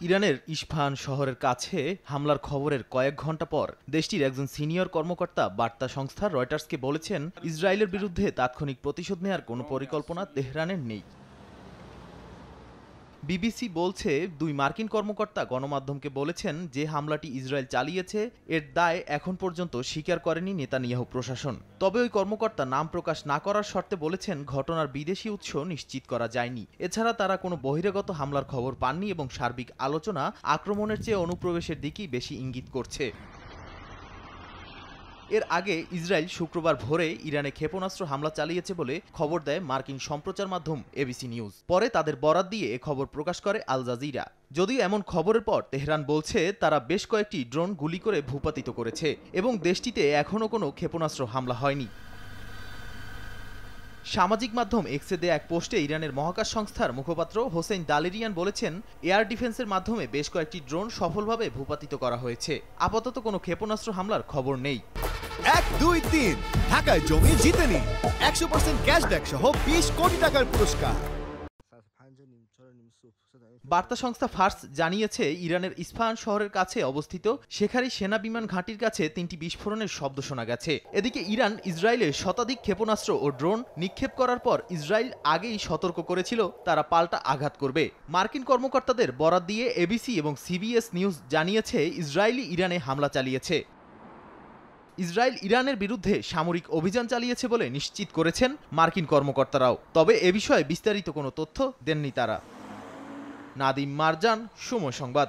ইরানের ইস্পাহান শহরের কাছে হামলার খবরের কয়েক ঘণ্টা পর দেশটির একজন সিনিয়র কর্মকর্তা বার্তা সংস্থা রয়টার্সকে বলেছেন, ইসরায়েলের বিরুদ্ধে তাৎক্ষণিক প্রতিশোধ নেয়ার কোনো পরিকল্পনা তেহরানের নেই। বিবিসি বলছে, দুই মার্কিন কর্মকর্তা গণমাধ্যমকে বলেছেন যে হামলাটি ইসরায়েল চালিয়েছে এর দায় এখন পর্যন্ত স্বীকার করেনি নেতানিয়াহু প্রশাসন। তবে ওই কর্মকর্তা নাম প্রকাশ না করার শর্তে বলেছেন, ঘটনার বিদেশি উৎস নিশ্চিত করা যায়নি। এছাড়া তারা কোনো বহিরাগত হামলার খবর পাননি এবং সার্বিক আলোচনা আক্রমণের চেয়ে অনুপ্রবেশের দিকেই বেশি ইঙ্গিত করছে। এর আগে ইসরায়েল শুক্রবার ভোরে ইরানে ক্ষেপণাস্ত্র হামলা চালিয়েছে বলে খবর দেয় মার্কিন সম্প্রচার মাধ্যম এবিসি নিউজ। পরে তাদের বরাত দিয়ে এ খবর প্রকাশ করে আল জাজিরা। যদিও এমন খবরের পর তেহরান বলছে তারা বেশ কয়েকটি ড্রোন গুলি করে ভূপাতিত করেছে এবং দেশটিতে এখনও কোনো ক্ষেপণাস্ত্র হামলা হয়নি। সামাজিক মাধ্যম এক্সে দেয়া এক পোস্টে ইরানের মহাকাশ সংস্থার মুখপাত্র হোসেইন দালেরিয়ান বলেছেন, এয়ার ডিফেন্সের মাধ্যমে বেশ কয়েকটি ড্রোন সফলভাবে ভূপাতিত করা হয়েছে। আপাতত কোনো ক্ষেপণাস্ত্র হামলার খবর নেই। 1, 2, 3 ঢাকায় জমি জিতে নিন 100% ক্যাশব্যাক সহ 20 কোটি টাকার পুরস্কার। বার্তা সংস্থা ফার্স জানিয়েছে, ইরানের ইস্পাহান শহরের কাছে অবস্থিত শেখারি সেনা বিমান ঘাঁটির কাছে 3টি বিস্ফোরণের শব্দ শোনা গেছে। এদিকে ইরান ইসরায়েলে শতাধিক ক্ষেপণাস্ত্র ও ড্রোন নিক্ষেপ করার পর ইসরায়েল আগেই সতর্ক করেছিল তারা পাল্টা আঘাত করবে। মার্কিন কর্মকর্তাদের বরাত দিয়ে এবিসি এবং সিবিএস নিউজ জানিয়েছে, ইসরায়েলি ইরানে হামলা চালিয়েছে। ইসরায়েল ইরানের বিরুদ্ধে সামরিক অভিযান চালিয়েছে বলে নিশ্চিত করেছেন মার্কিন কর্মকর্তারাও। তবে এ বিষয়ে বিস্তারিত কোনো তথ্য দেননি তারা। নাদিম মারজান, সময় সংবাদ।